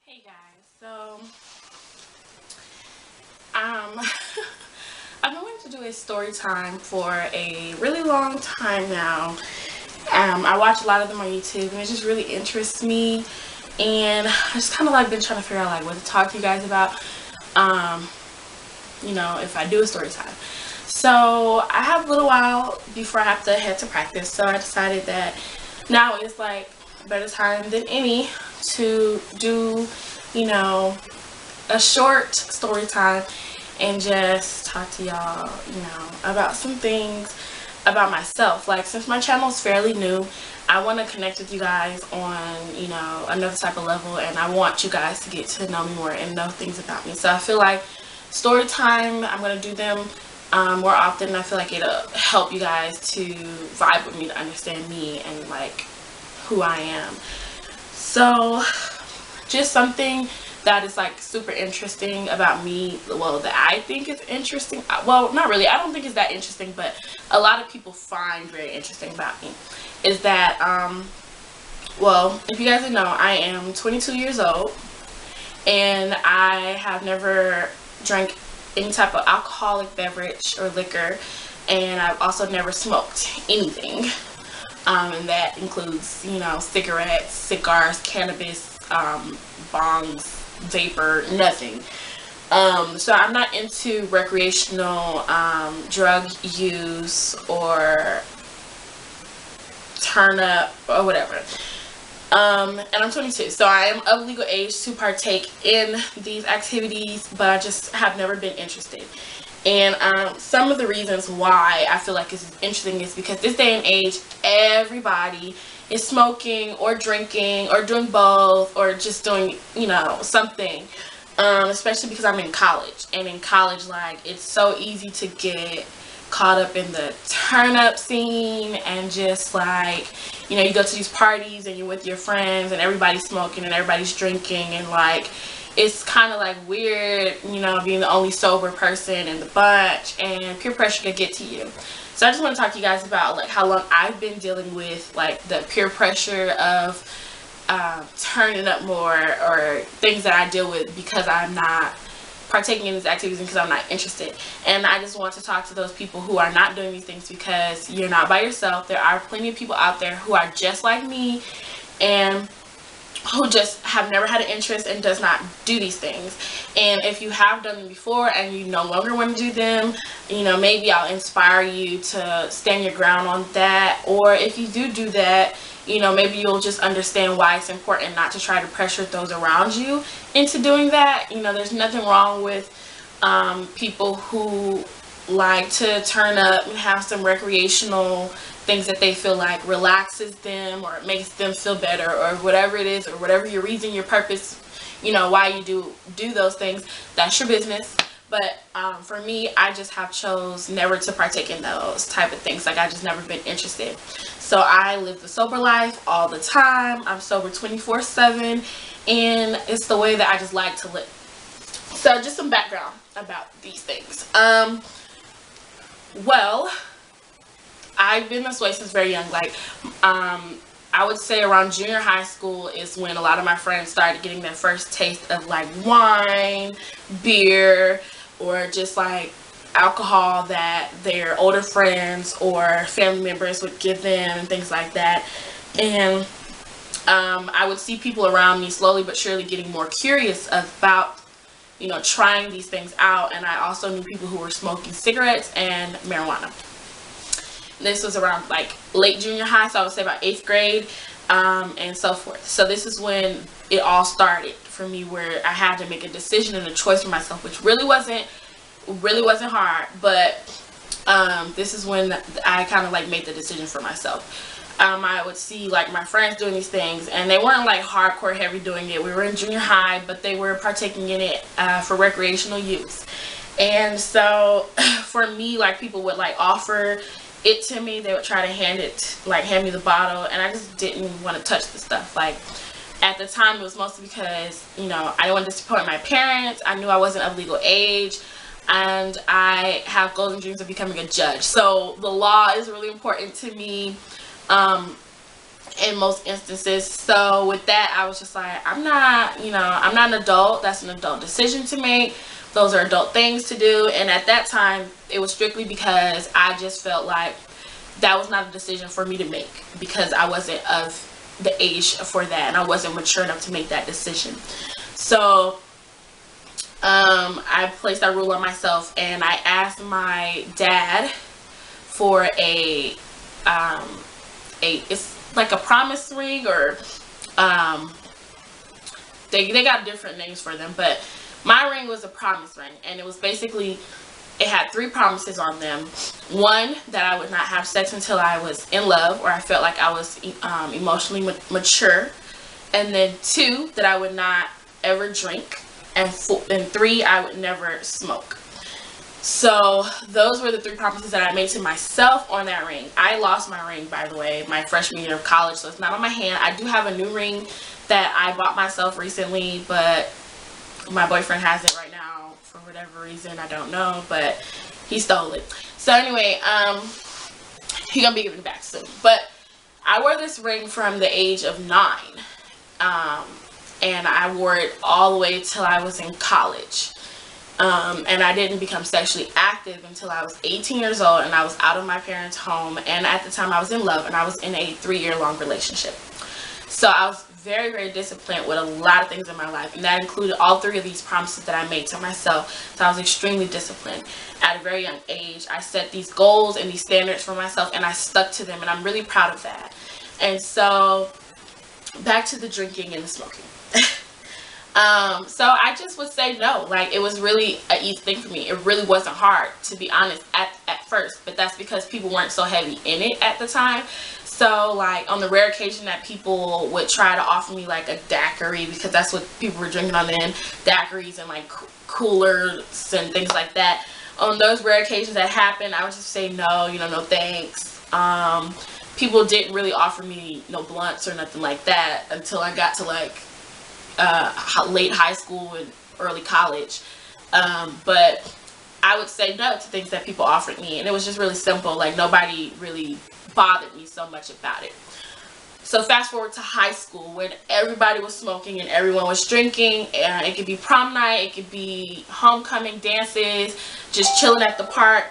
Hey guys, so um I've been wanting to do a story time for a really long time now. I watch a lot of them on YouTube and it just really interests me, and I just kind of like been trying to figure out like what to talk to you guys about. Um, if I do a story time. So I have a little while before I have to head to practice, so I decided that now is like a better time than any to do, you know, a short story time and just talk to y'all, about some things about myself. Like, since my channel is fairly new, I want to connect with you guys on, another type of level, and I want you guys to get to know me more and know things about me. So I feel like story time, I'm going to do them more often. I feel like it'll help you guys to vibe with me, to understand me and like who I am. So just something that is like super interesting about me, well, that I think is interesting, well, not really, I don't think it's that interesting, but a lot of people find very interesting about me, is that well, if you guys didn't know, I am 22 years old and I have never drank any type of alcoholic beverage or liquor, and I've also never smoked anything, and that includes, cigarettes, cigars, cannabis, bongs, vapor, nothing. So I'm not into recreational drug use or turn up or whatever. And I'm 22, so I am of legal age to partake in these activities, but I just have never been interested. And some of the reasons why I feel like it's interesting is because this day and age, everybody is smoking or drinking or doing both or just doing, something. Especially because I'm in college. And in college, like, it's so easy to get caught up in the turn up scene and just like, you go to these parties and you're with your friends and everybody's smoking and everybody's drinking, and like, it's kind of like weird, being the only sober person in the bunch, and peer pressure can get to you. So I just want to talk to you guys about like how long I've been dealing with like the peer pressure of turning up more, or things that I deal with because I'm not partaking in these activities and because I'm not interested. And I just want to talk to those people who are not doing these things, because you're not by yourself. There are plenty of people out there who are just like me and who just have never had an interest and does not do these things. And if you have done them before and you no longer want to do them, maybe I'll inspire you to stand your ground on that. Or if you do that, maybe you'll just understand why it's important not to try to pressure those around you into doing that. There's nothing wrong with people who like to turn up and have some recreational things that they feel like relaxes them or makes them feel better, or whatever it is, or whatever your reason, your purpose, why you do those things. That's your business. But for me, I just have chose never to partake in those type of things. Like, I just never been interested. So I live the sober life all the time. I'm sober 24/7, and it's the way that I just like to live. So just some background about these things. Well, I've been this way since very young. Like, I would say around junior high school is when a lot of my friends started getting their first taste of like wine, beer, or just like alcohol that their older friends or family members would give them and things like that. And I would see people around me slowly but surely getting more curious about, trying these things out. And I also knew people who were smoking cigarettes and marijuana. This was around like late junior high, so I would say about 8th grade, and so forth. So this is when it all started for me, where I had to make a decision and a choice for myself, which really wasn't hard. But this is when I kind of like made the decision for myself. I would see like my friends doing these things, and they weren't like hardcore heavy doing it. We were in junior high, but they were partaking in it for recreational use. And so for me, like, people would like offer it to me. They would try to hand me the bottle, and I just didn't want to touch the stuff. Like, at the time, it was mostly because, I didn't want to disappoint my parents. I knew I wasn't of legal age, and I have golden dreams of becoming a judge. So the law is really important to me. in most instances. So with that, I was just like, I'm not an adult. That's an adult decision to make. Those are adult things to do. And at that time, it was strictly because I just felt like that was not a decision for me to make, because I wasn't of the age for that, and I wasn't mature enough to make that decision. So I placed that rule on myself, and I asked my dad for it's like a promise ring, or they got different names for them, but my ring was a promise ring, and it was basically, it had 3 promises on them. 1, that I would not have sex until I was in love, or I felt like I was emotionally mature, and then 2, that I would not ever drink, and 3, I would never smoke. So those were the 3 promises that I made to myself on that ring. I lost my ring, by the way, my freshman year of college, so it's not on my hand. I do have a new ring that I bought myself recently, but my boyfriend has it right now for whatever reason, I don't know, but he stole it. So anyway, he's gonna be giving it back soon. But I wore this ring from the age of 9, and I wore it all the way till I was in college. And I didn't become sexually active until I was 18 years old, and I was out of my parents' home, and at the time I was in love, and I was in a 3-year-long relationship. So I was very, very disciplined with a lot of things in my life, and that included all 3 of these promises that I made to myself. So I was extremely disciplined. At a very young age, I set these goals and these standards for myself, and I stuck to them, and I'm really proud of that. And so back to the drinking and the smoking. So I just would say no. Like, it was really an easy thing for me. It really wasn't hard, to be honest, at first, but that's because people weren't so heavy in it at the time. So like, on the rare occasion that people would try to offer me like a daiquiri, because that's what people were drinking on then, daiquiris and like coolers and things like that, on those rare occasions that happened, I would just say no, no thanks. People didn't really offer me no blunts or nothing like that until I got to like late high school and early college. But I would say no to things that people offered me, and it was just really simple. Like, nobody really bothered me so much about it. So fast forward to high school, when everybody was smoking and everyone was drinking, and it could be prom night, it could be homecoming dances, just chilling at the park,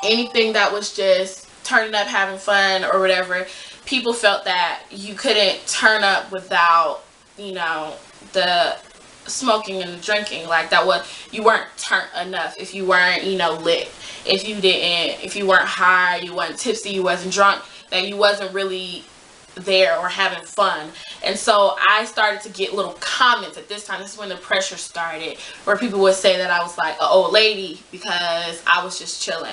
anything that was just turning up, having fun or whatever. People felt that you couldn't turn up without the smoking and the drinking. Like, you weren't turned enough if you weren't lit, if you weren't high, you weren't tipsy, you wasn't drunk, that you wasn't really there or having fun. And so I started to get little comments at this time. This is when the pressure started, where people would say that I was like an old lady because I was just chilling,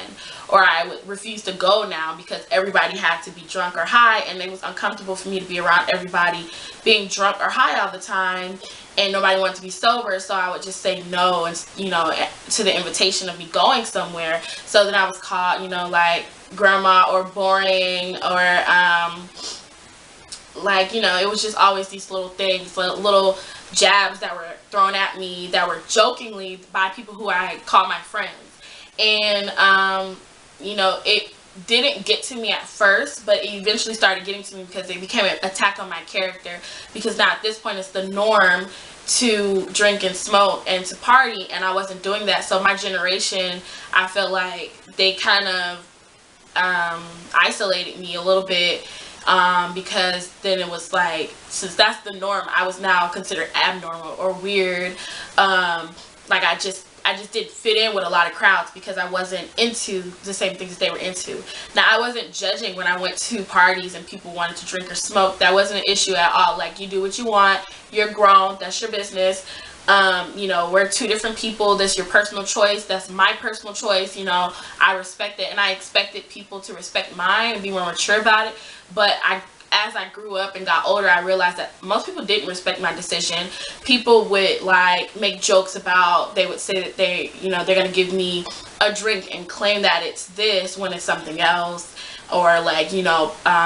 or I would refuse to go now because everybody had to be drunk or high, and it was uncomfortable for me to be around everybody being drunk or high all the time, and nobody wanted to be sober. So I would just say no, and to the invitation of me going somewhere. So then I was called like grandma or boring, or it was just always these little things, little jabs that were thrown at me that were jokingly by people who I call my friends. And it didn't get to me at first, but it eventually started getting to me because it became an attack on my character, because now at this point it's the norm to drink and smoke and to party, and I wasn't doing that. So my generation, I felt like they kind of isolated me a little bit, because then it was like, since that's the norm, I was now considered abnormal or weird. Like, I just didn't fit in with a lot of crowds because I wasn't into the same things that they were into. Now, I wasn't judging when I went to parties and people wanted to drink or smoke. That wasn't an issue at all. Like, you do what you want, you're grown, that's your business. We're 2 different people. That's your personal choice. That's my personal choice. I respect it, and I expected people to respect mine and be more mature about it. But as I grew up and got older, I realized that most people didn't respect my decision. People would like make jokes about, they would say that they're gonna give me a drink and claim that it's this when it's something else, or like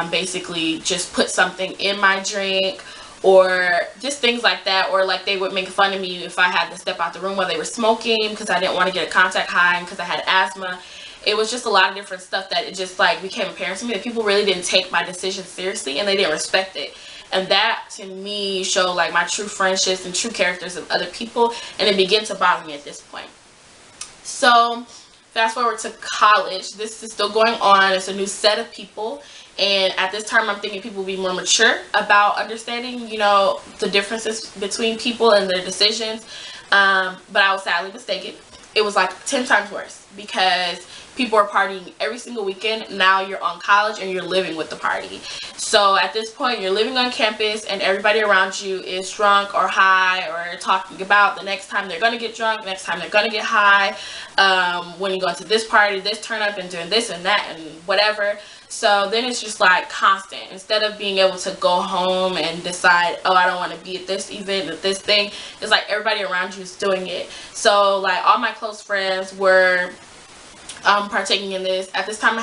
basically just put something in my drink, or just things like that. Or like, they would make fun of me if I had to step out the room while they were smoking because I didn't want to get a contact high and because I had asthma. it was just a lot of different stuff that it just like became apparent to me that people really didn't take my decision seriously and they didn't respect it. And that to me showed like my true friendships and true characters of other people, and it began to bother me at this point. So fast forward to college, this is still going on. It's a new set of people, and at this time I'm thinking people will be more mature about understanding, you know, the differences between people and their decisions, but I was sadly mistaken. It was like 10 times worse, because people are partying every single weekend. Now you're on college and you're living with the party. So at this point you're living on campus and everybody around you is drunk or high, or talking about the next time they're gonna get drunk, next time they're gonna get high, when you go to this party, this turn up, and doing this and that and whatever. So then it's just like constant. Instead of being able to go home and decide, oh, I don't want to be at this event, at this thing, it's like everybody around you is doing it. So like all my close friends were partaking in this. At this time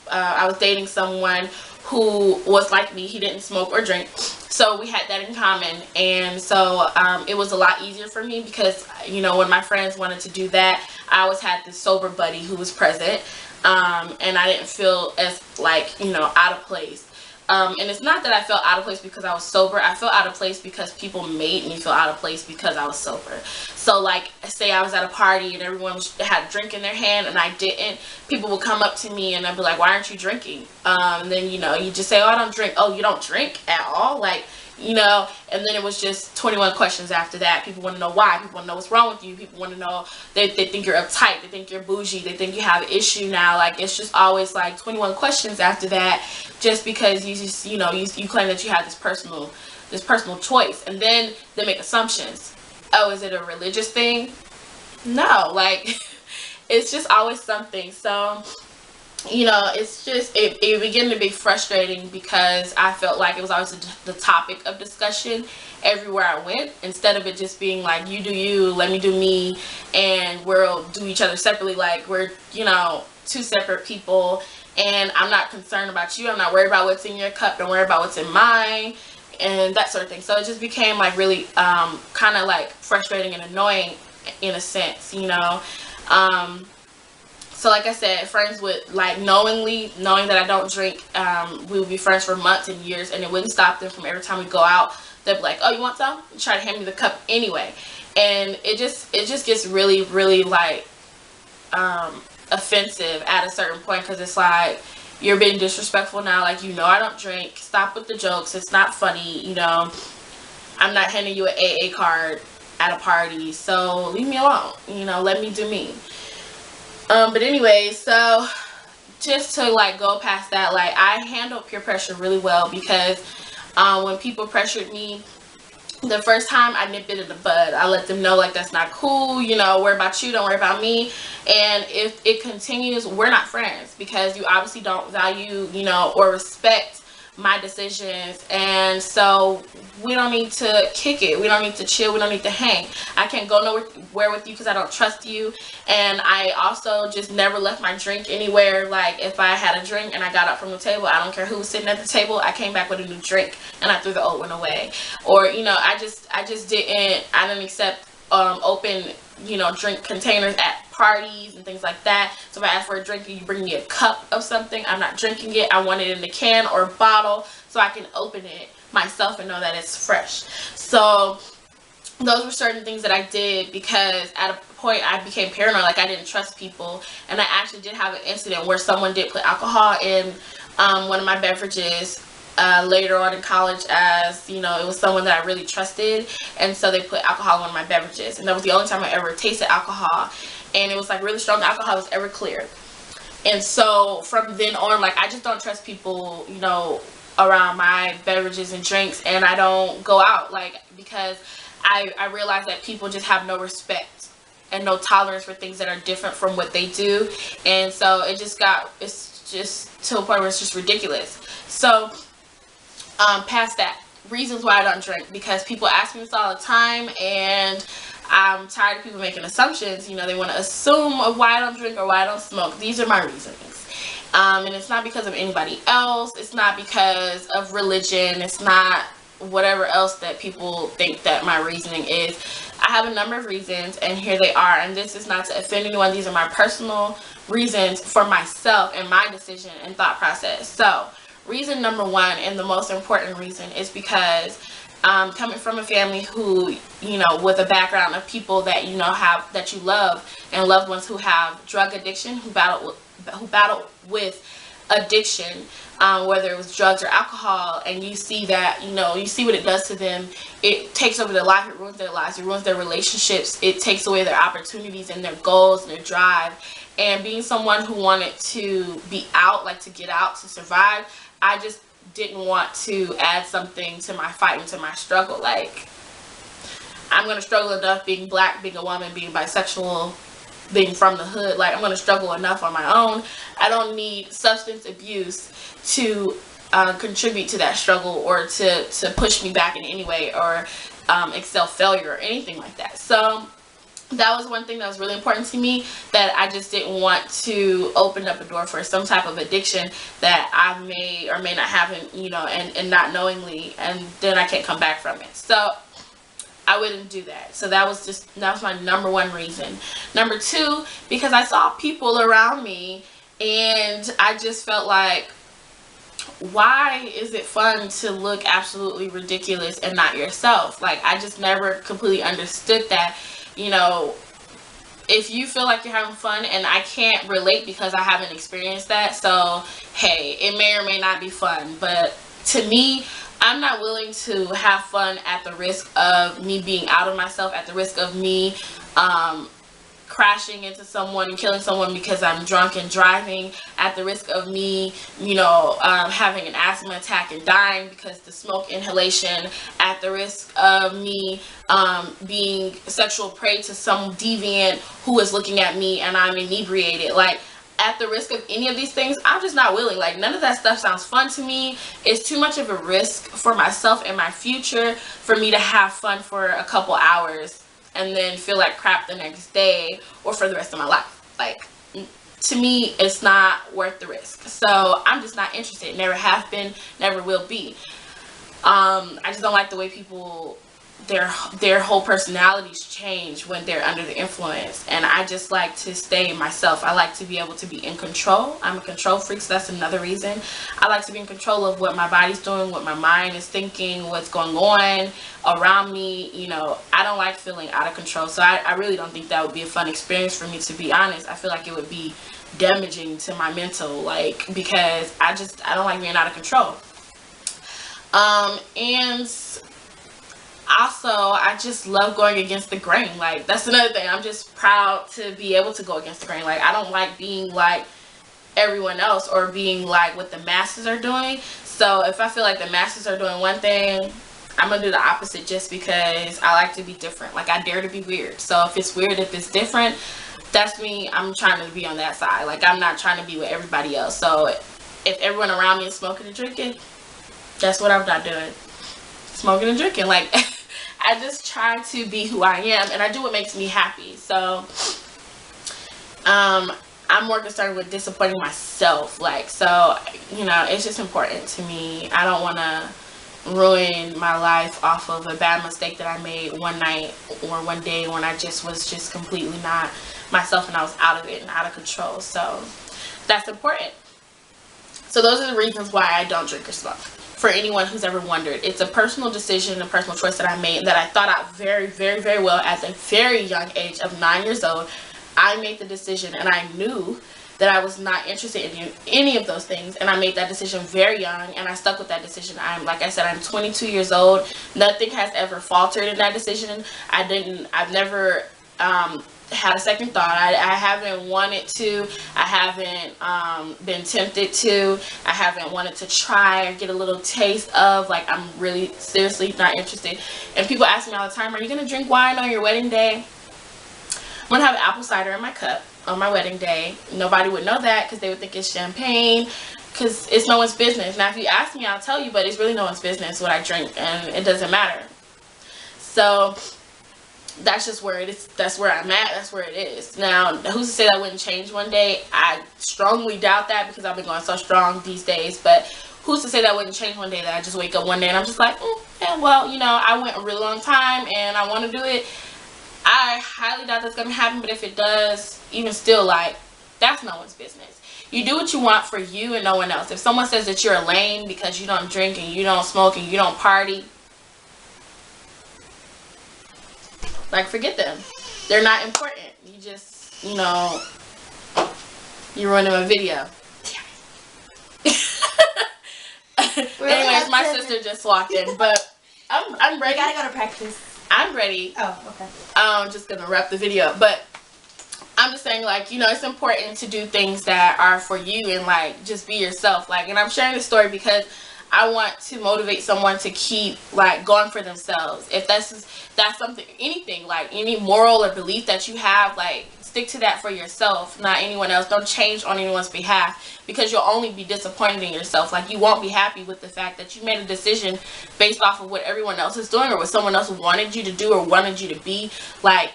I was dating someone who was like me. He didn't smoke or drink, so we had that in common. And so it was a lot easier for me, because you know, when my friends wanted to do that, I always had this sober buddy who was present, and I didn't feel as like, you know, out of place. And it's not that I felt out of place because I was sober. I felt out of place because people made me feel out of place because I was sober. So like, say I was at a party and everyone had a drink in their hand and I didn't, people would come up to me and I'd be like, why aren't you drinking? And then, you know, you just say, oh, I don't drink. Oh, you don't drink at all? Like, you know, and then it was just 21 questions after that. People want to know why. People want to know what's wrong with you. People want to know, they think you're uptight. They think you're bougie. They think you have an issue now. Like, it's just always like 21 questions after that, just because you just, you know, you claim that you have this personal choice. And then they make assumptions. Oh, is it a religious thing? No, like, it's just always something. So, you know, it's just, it began to be frustrating, because I felt like it was always the topic of discussion everywhere I went, instead of it just being like, you do you, let me do me, and we'll do each other separately. Like, we're, you know, two separate people, and I'm not concerned about you. I'm not worried about what's in your cup. Don't worry about what's in mine, and that sort of thing. So it just became like really kind of like frustrating and annoying in a sense, you know. So like I said, friends would like knowing that I don't drink, we would be friends for months and years, and it wouldn't stop them from every time we go out, they'd be like, oh, you want some? And try to hand me the cup anyway. And it just gets really, really like offensive at a certain point, because it's like, you're being disrespectful now. Like, you know, I don't drink. Stop with the jokes. It's not funny. You know, I'm not handing you an AA card at a party, so leave me alone. You know, let me do me. But anyway, so just to like go past that, like, I handled peer pressure really well, because when people pressured me the first time, I nipped it in the bud. I let them know, like, that's not cool, you know, worry about you, don't worry about me. And if it continues, we're not friends, because you obviously don't value, you know, or respect my decisions. And so we don't need to kick it. We don't need to chill. We don't need to hang. I can't go nowhere with you because I don't trust you. And I also just never left my drink anywhere. Like, if I had a drink and I got up from the table, I don't care who was sitting at the table, I came back with a new drink and I threw the old one away. Or, you know, I didn't accept open, you know, drink containers at parties and things like that. So if I ask for a drink and you bring me a cup of something, I'm not drinking it. I want it in a can or a bottle so I can open it myself and know that it's fresh. So those were certain things that I did, because at a point I became paranoid. Like, I didn't trust people, and I actually did have an incident where someone did put alcohol in one of my beverages later on in college, as you know, it was someone that I really trusted, and so they put alcohol in one of my beverages, and that was the only time I ever tasted alcohol, and it was like really strong alcohol. It was ever clear. And so from then on, like, I just don't trust people, you know, around my beverages and drinks, and I don't go out, like, because I realize that people just have no respect and no tolerance for things that are different from what they do. And so it's just to a point where it's just ridiculous. So past that, reasons why I don't drink, because people ask me this all the time, and I'm tired of people making assumptions. You know, they want to assume of why I don't drink or why I don't smoke. These are my reasons. And it's not because of anybody else. It's not because of religion. It's not whatever else that people think that my reasoning is. I have a number of reasons, and here they are. And this is not to offend anyone. These are my personal reasons for myself and my decision and thought process. So reason number one, and the most important reason, is because coming from a family who, you know, with a background of people that you know have, that you love, and loved ones who have drug addiction, who battle with addiction, whether it was drugs or alcohol, and you see that, you know, you see what it does to them. It takes over their life, it ruins their lives, it ruins their relationships, it takes away their opportunities and their goals and their drive. And being someone who wanted to be out, like to get out, to survive, I just didn't want to add something to my fight and to my struggle. Like, I'm going to struggle enough being black, being a woman, being bisexual, being from the hood. Like, I'm going to struggle enough on my own. I don't need substance abuse to contribute to that struggle, or to push me back in any way, or excel failure or anything like that. So that was one thing that was really important to me, that I just didn't want to open up a door for some type of addiction that I may or may not have, you know, and not knowingly, and then I can't come back from it. So I wouldn't do that. So that was my number one reason. Number two, because I saw people around me, and I just felt like, why is it fun to look absolutely ridiculous and not yourself? Like, I just never completely understood that. You know, if you feel like you're having fun, and I can't relate because I haven't experienced that, so hey, it may or may not be fun. But to me, I'm not willing to have fun at the risk of me being out of myself, at the risk of me crashing into someone and killing someone because I'm drunk and driving, at the risk of me, you know, having an asthma attack and dying because the smoke inhalation, at the risk of me being sexual prey to some deviant who is looking at me and I'm inebriated. Like, at the risk of any of these things, I'm just not willing. Like, none of that stuff sounds fun to me. It's too much of a risk for myself and my future for me to have fun for a couple hours and then feel like crap the next day or for the rest of my life. Like, to me, it's not worth the risk. So I'm just not interested. Never have been, never will be. I just don't like the way people, their whole personalities change when they're under the influence, and I just like to stay myself. I like to be able to be in control. I'm a control freak, so that's another reason. I like to be in control of what my body's doing, what my mind is thinking, what's going on around me. You know, I don't like feeling out of control, so I really don't think that would be a fun experience for me, to be honest. I feel like it would be damaging to my mental, like, because I don't like being out of control. And also, I just love going against the grain. Like, that's another thing. I'm just proud to be able to go against the grain. Like, I don't like being like everyone else or being like what the masses are doing. So if I feel like the masses are doing one thing, I'm gonna do the opposite, just because I like to be different. Like, I dare to be weird. So if it's weird, if it's different, that's me. I'm trying to be on that side. Like, I'm not trying to be with everybody else. So if everyone around me is smoking and drinking, that's what I'm not doing. Smoking and drinking. Like, I just try to be who I am, and I do what makes me happy. So I'm more concerned with disappointing myself. Like, so, you know, it's just important to me. I don't want to ruin my life off of a bad mistake that I made one night or one day when I was just completely not myself, and I was out of it and out of control. So that's important. So those are the reasons why I don't drink or smoke. For anyone who's ever wondered, it's a personal decision, a personal choice that I made, that I thought out very, very, very well at the very young age of 9 years old. I made the decision, and I knew that I was not interested in any of those things, and I made that decision very young, and I stuck with that decision. Like I said, I'm 22 years old. Nothing has ever faltered in that decision. I've never had a second thought. I haven't wanted to. I haven't been tempted to. I haven't wanted to try or get a little taste of. Like, I'm really seriously not interested. And people ask me all the time, are you going to drink wine on your wedding day? I'm going to have apple cider in my cup on my wedding day. Nobody would know that because they would think it's champagne, because it's no one's business. Now, if you ask me, I'll tell you, but it's really no one's business what I drink, and it doesn't matter. So that's just where it is. That's where I'm at. That's where it is. Now, who's to say that wouldn't change one day? I strongly doubt that, because I've been going so strong these days. But who's to say that wouldn't change one day, that I just wake up one day and I'm just like, yeah, well, you know, I went a really long time and I want to do it. I highly doubt that's going to happen, but if it does, even still, like, that's no one's business. You do what you want for you and no one else. If someone says that you're a lame because you don't drink and you don't smoke and you don't party, like, forget them. They're not important. You just, you know, you ruined my video. Anyways, my sister just walked in, but I'm ready. You gotta go to practice. I'm ready. Oh, okay. I'm just gonna wrap the video, but I'm just saying, like, you know, it's important to do things that are for you and, like, just be yourself. Like, and I'm sharing this story because I want to motivate someone to keep, like, going for themselves. If that's something, anything, like any moral or belief that you have, like, stick to that for yourself, not anyone else. Don't change on anyone's behalf, because you'll only be disappointed in yourself. Like, you won't be happy with the fact that you made a decision based off of what everyone else is doing or what someone else wanted you to do or wanted you to be. Like,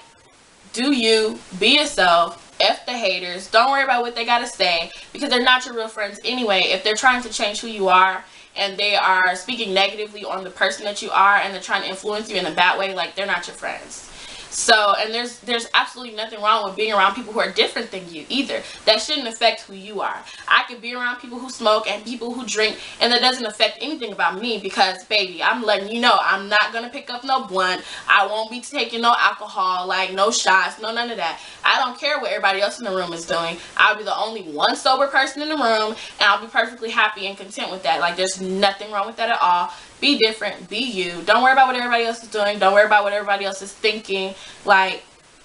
do you, be yourself, F the haters. Don't worry about what they gotta say, because they're not your real friends anyway. If they're trying to change who you are and they are speaking negatively on the person that you are and they're trying to influence you in a bad way, like, they're not your friends. So, and there's absolutely nothing wrong with being around people who are different than you either. That shouldn't affect who you are. I could be around people who smoke and people who drink, and that doesn't affect anything about me, because, baby, I'm letting you know, I'm not going to pick up no blunt. I won't be taking no alcohol, like, no shots, no none of that. I don't care what everybody else in the room is doing. I'll be the only one sober person in the room, and I'll be perfectly happy and content with that. Like, there's nothing wrong with that at all. Be different. Be you. Don't worry about what everybody else is doing. Don't worry about what everybody else is thinking. Like,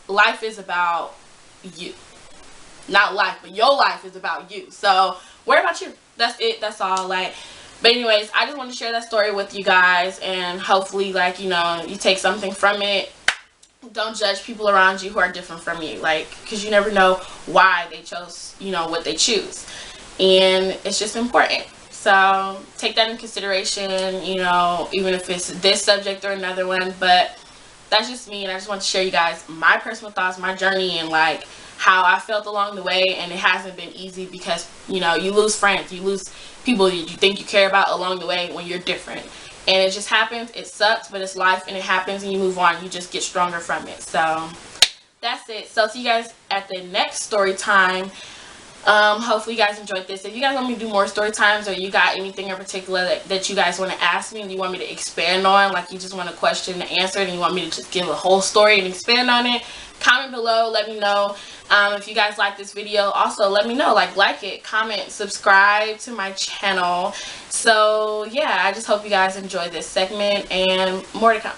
life is about you. Not life, but your life is about you. So, worry about you. That's it. That's all. Like, but anyways, I just wanted to share that story with you guys, and hopefully, like, you know, you take something from it. Don't judge people around you who are different from you. Like, because you never know why they chose, you know, what they choose. And it's just important. So take that in consideration, you know, even if it's this subject or another one. But that's just me, and I just want to share you guys my personal thoughts, my journey, and, like, how I felt along the way. And it hasn't been easy, because, you know, you lose friends, you lose people you think you care about along the way when you're different. And it just happens. It sucks, but it's life, and it happens, and you move on. You just get stronger from it. So that's it. So see you guys at the next story time. Hopefully you guys enjoyed this. If you guys want me to do more story times, or you got anything in particular that you guys want to ask me and you want me to expand on, like you just want a question answered and you want me to just give a whole story and expand on it, comment below. Let me know. If you guys like this video, also let me know. Like it, comment, subscribe to my channel. So yeah, I just hope you guys enjoyed this segment, and more to come.